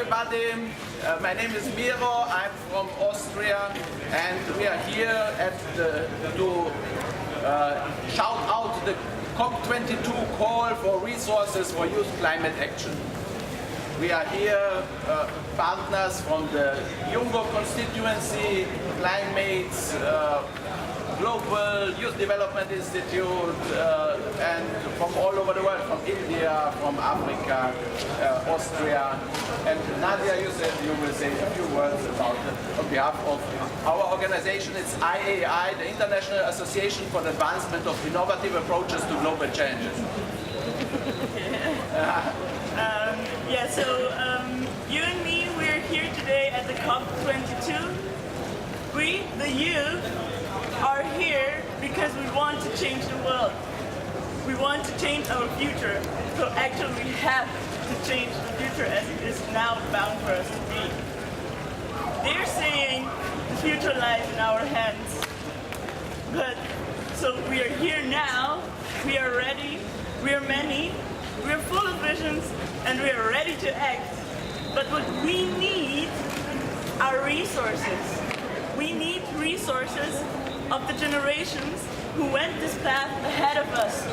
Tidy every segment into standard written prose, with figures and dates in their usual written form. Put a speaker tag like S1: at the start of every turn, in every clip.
S1: everybody. My name is Miro. I'm from Austria, and we are here to shout out the COP22 call for resources for youth climate action. We are here partners from the Jungo constituency, Climates, Global Youth Development Institute, and from all over the world, from India, from Africa, Austria. And Nadia, you said you will say a few words about it on behalf of our organization. It's IAI, the International Association for the Advancement of Innovative Approaches to Global Challenges.
S2: You and me, we're here today at the COP22. We, the youth, are here because we want to change the world. We want to change our future. So actually we have to change the future as it is now bound for us to be. They're saying the future lies in our hands. So we are here now, we are ready, we are many, we are full of visions, and we are ready to act. But what we need are resources. We need resources of the generations who went this path ahead of us.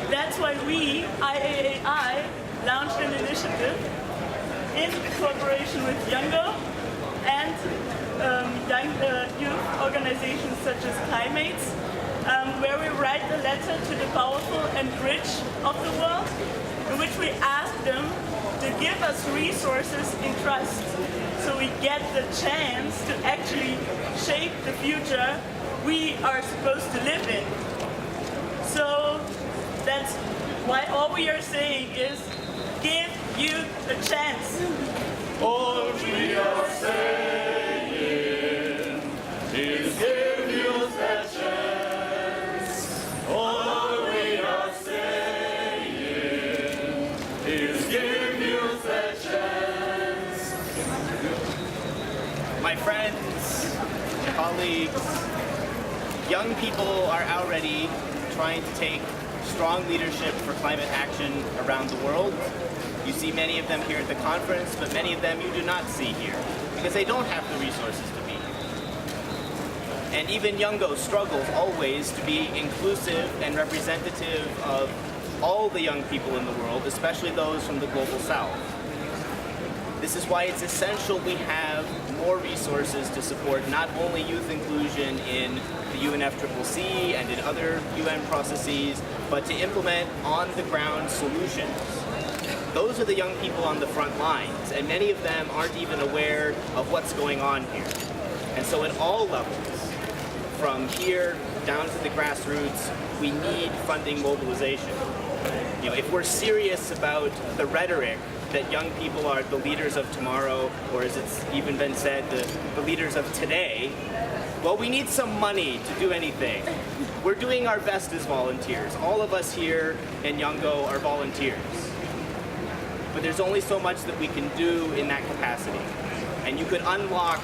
S2: That's why we, IAAI, launched an initiative in collaboration with Jungo and youth organizations such as Climates, where we write a letter to the powerful and rich of the world, in which we ask them to give us resources in trust, so we get the chance to actually shape the future we are supposed to live in. So that's why all we are saying is, give youth a chance.
S3: All we are saying is give youth a chance. All we are saying is give youth a chance.
S4: My friends, colleagues, young people are already trying to take strong leadership for climate action around the world. You see many of them here at the conference, but many of them you do not see here because they don't have the resources to be here. And even Jungo struggles always to be inclusive and representative of all the young people in the world, especially those from the global south. This is why it's essential we have more resources to support not only youth inclusion in the UNFCCC and in other UN processes, but to implement on-the-ground solutions. Those are the young people on the front lines, and many of them aren't even aware of what's going on here. And so at all levels, from here down to the grassroots, we need funding mobilization. If we're serious about the rhetoric that young people are the leaders of tomorrow, or as it's even been said, the leaders of today, well, we need some money to do anything. We're doing our best as volunteers. All of us here in Jungo are volunteers. But there's only so much that we can do in that capacity. And you could unlock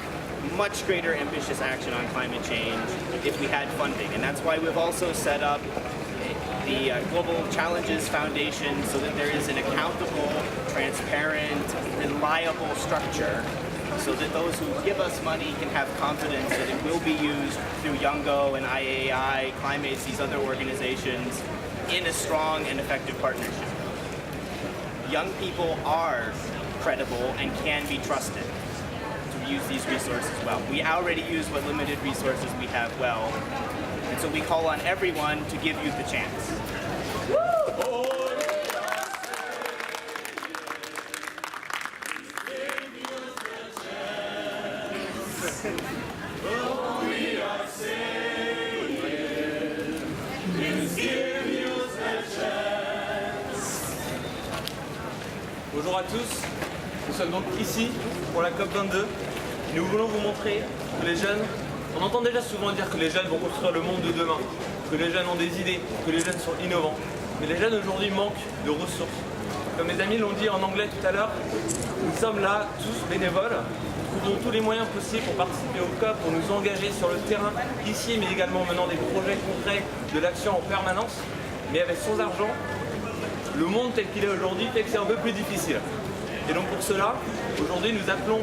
S4: much greater ambitious action on climate change if we had funding. And that's why we've also set up the Global Challenges Foundation, so that there is an accountable, transparent, reliable structure, so that those who give us money can have confidence that it will be used through Jungo and IAI, Climates, these other organizations, in a strong and effective partnership. Young people are credible and can be trusted to use these resources well. We already use what limited resources we have well, and so we call on everyone to give youth a chance.
S5: Bonjour à tous, nous sommes donc ici pour la COP22. Nous voulons vous montrer que les jeunes, on entend déjà souvent dire que les jeunes vont construire le monde de demain, que les jeunes ont des idées, que les jeunes sont innovants. Mais les jeunes aujourd'hui manquent de ressources. Comme mes amis l'ont dit en anglais tout à l'heure, nous sommes là tous bénévoles, trouvons tous les moyens possibles pour participer au COP, pour nous engager sur le terrain ici, mais également menant des projets concrets de l'action en permanence. Mais avec sans argent, le monde tel qu'il est aujourd'hui fait que c'est un peu plus difficile. Et donc pour cela, aujourd'hui nous appelons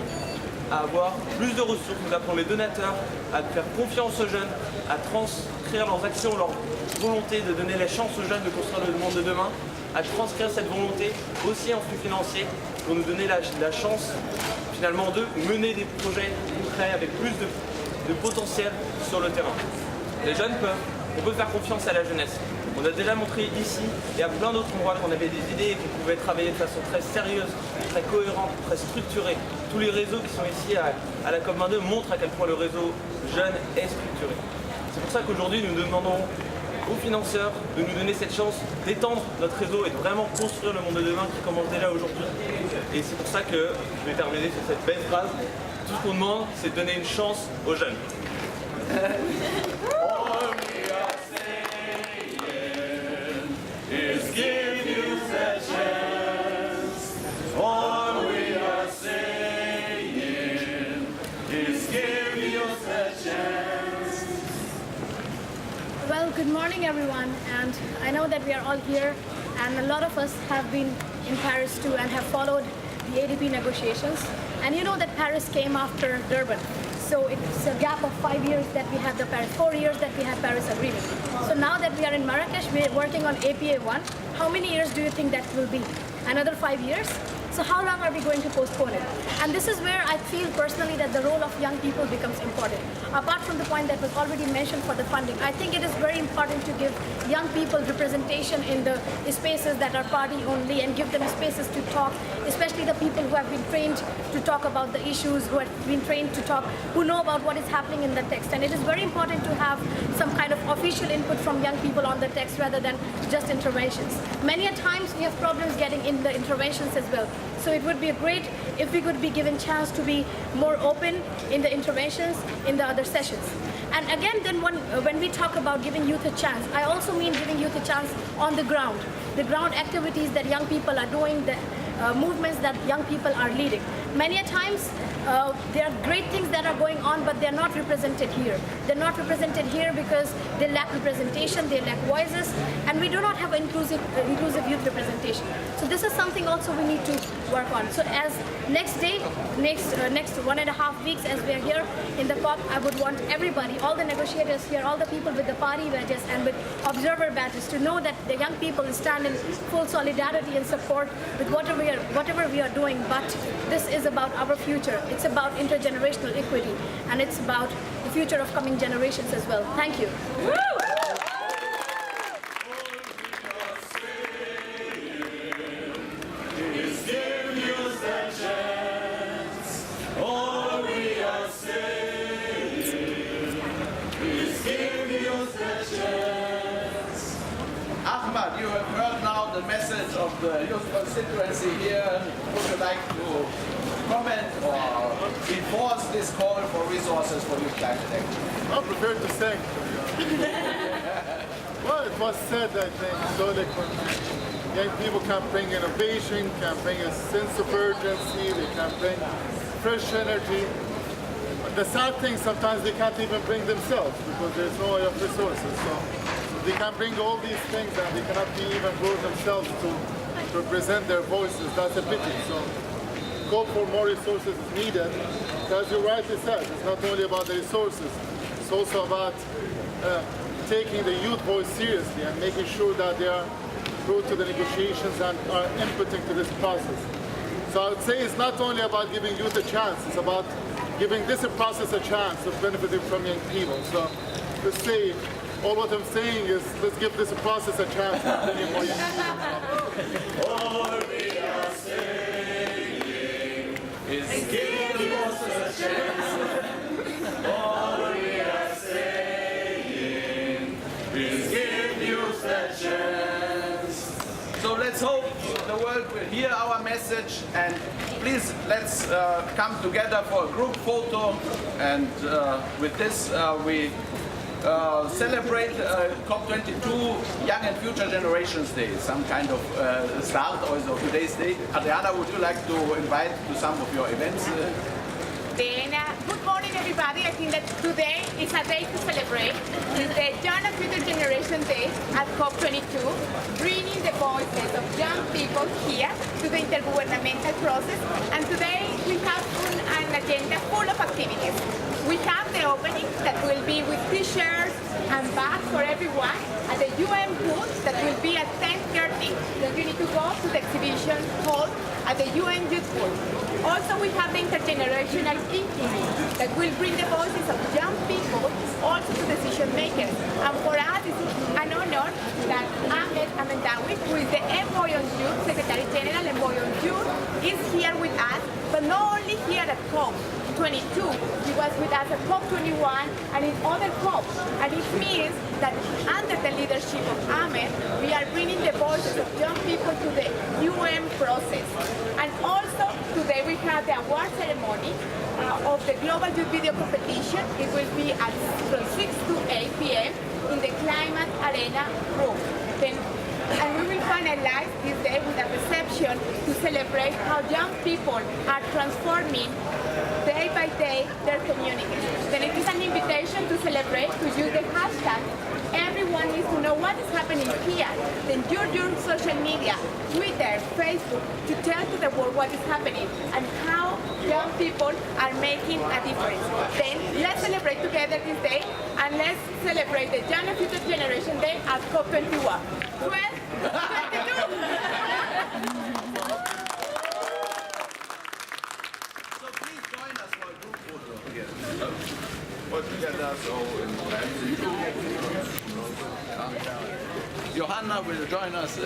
S5: à avoir plus de ressources, nous appelons les donateurs à faire confiance aux jeunes, à transcrire leurs actions, leur volonté de donner la chance aux jeunes de construire le monde de demain, à transcrire cette volonté aussi en flux financier pour nous donner la chance finalement de mener des projets concrets avec plus de potentiel sur le terrain. Les jeunes on peut faire confiance à la jeunesse. On a déjà montré ici et à plein d'autres endroits qu'on avait des idées et qu'on pouvait travailler de façon très sérieuse, très cohérente, très structurée. Tous les réseaux qui sont ici à la COP22 montrent à quel point le réseau jeune est structuré. C'est pour ça qu'aujourd'hui nous demandons aux financeurs de nous donner cette chance d'étendre notre réseau et de vraiment construire le monde de demain qui commence déjà aujourd'hui. Et c'est pour ça que je vais terminer sur cette belle phrase. Tout ce qu'on demande, c'est de donner une chance aux jeunes.
S3: Give you the chance. All we are saying is give you the chance.
S6: Well, good morning everyone, and I know that we are all here and a lot of us have been in Paris too and have followed the ADP negotiations, and you know that Paris came after Durban. So it's a gap of 5 years that we had the Paris, 4 years that we had Paris Agreement. So now that we are in Marrakesh, we are working on APA 1. How many years do you think that will be? Another 5 years? So how long are we going to postpone it? And this is where I feel personally that the role of young people becomes important. Apart from the point that was already mentioned for the funding, I think it is very important to give young people representation in the spaces that are party only and give them spaces to talk, especially the people who have been trained to talk about the issues, who have been trained to talk, who know about what is happening in the text. And it is very important to have some kind of official input from young people on the text rather than just interventions. Many a times we have problems getting in the interventions as well. So it would be great if we could be given chance to be more open in the interventions in the other sessions. And again, then when we talk about giving youth a chance, I also mean giving youth a chance on the ground activities that young people are doing, the movements that young people are leading. Many a times, there are great things that are going on, but they're not represented here. They're not represented here because they lack representation, they lack voices, and we do not have inclusive youth representation. So this is something also we need to work on. So as next 1.5 weeks as we are here in the COP, I would want everybody, all the negotiators here, all the people with the party badges and with observer badges to know that the young people stand in full solidarity and support with whatever we are doing, but this is about our future. It's about intergenerational equity, and it's about the future of coming generations as well. Thank you.
S1: Ahmad, you have heard now the message of the youth constituency here. Would you like to comment or enforce this call for resources for youth climate action?
S7: I'm prepared to sing. Well, it was said, I think, so that young people can bring innovation, can bring a sense of urgency, they can bring fresh energy. The sad thing, sometimes they can't even bring themselves because there's no way of resources. So they can bring all these things and they cannot be even brought themselves to represent their voices. That's a pity. So call for more resources is needed. As you rightly said, it's not only about the resources, it's also about taking the youth voice seriously and making sure that they are brought to the negotiations and are inputting to this process. So I would say it's not only about giving youth a chance, it's about giving this process a chance of benefiting from young people. So let's say, all what I'm saying is, let's give this process a chance to bring more young people.
S3: All we are saying is give us a chance. All we are saying is give you a chance.
S1: So let's hope the world will hear our message, and please let's come together for a group photo, and with this we celebrate COP22 Young and Future Generations Day, some kind of start also today's day. Adriana, would you like to invite to some of your events?
S8: Bene, good morning everybody. I think that today is a day to celebrate. It's the Young and Future Generation Day at COP22, bringing the voices of young people here to the intergovernmental process. And today we have an agenda full of activities. We have the opening that will be with t-shirts and bags for everyone at the UN booth that will be at 10:30. Then you need to go to the exhibition hall at the UN Youth Booth. Also, we have the intergenerational thinking that will bring the voices of young people also to decision makers. And for us, it's an honor that Ahmed Amendawi, who is the Envoy on Youth, Secretary General Envoy on Youth, is here with us, but not only here at COP22, he was with us at COP21 and in other COPs. And it means that under the leadership of Ahmed, we are bringing the voices of young people to the UN process. And also, today we have the award ceremony of the Global Youth Video Competition. It will be from 6 to 8 p.m. in the Climate Arena room. And we will finalize this day with a reception to celebrate how young people are transforming day by day their communities. Then it is an invitation to celebrate, to use the hashtag. Everyone needs to know what is happening here. Then use social media, Twitter, Facebook, to tell to the world what is happening and how young people are making a difference. Then let's celebrate together this day and let's celebrate the Young and Future Generation Day at COP21. 22.
S1: So please join us for a group photo here. Put together so Johanna will join us.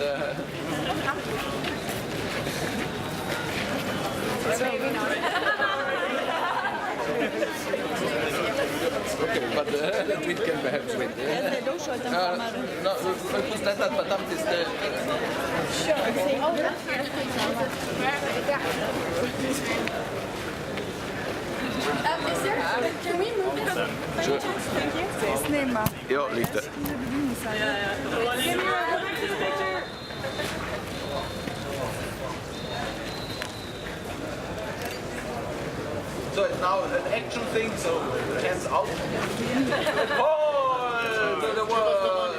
S1: Okay, but we can perhaps wait. No, just let that, but is the...
S2: Can we move it?
S1: Sure.
S2: Thank you.
S1: Ja, lite. So it's now an action thing, so hands out. Call to the world.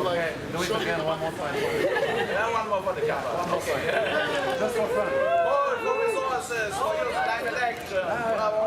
S7: Like,
S3: Do it again one more time.
S1: Yeah, one more for the camera. One more.
S3: Just for fun.
S1: Call for resources for your climate action. Bravo.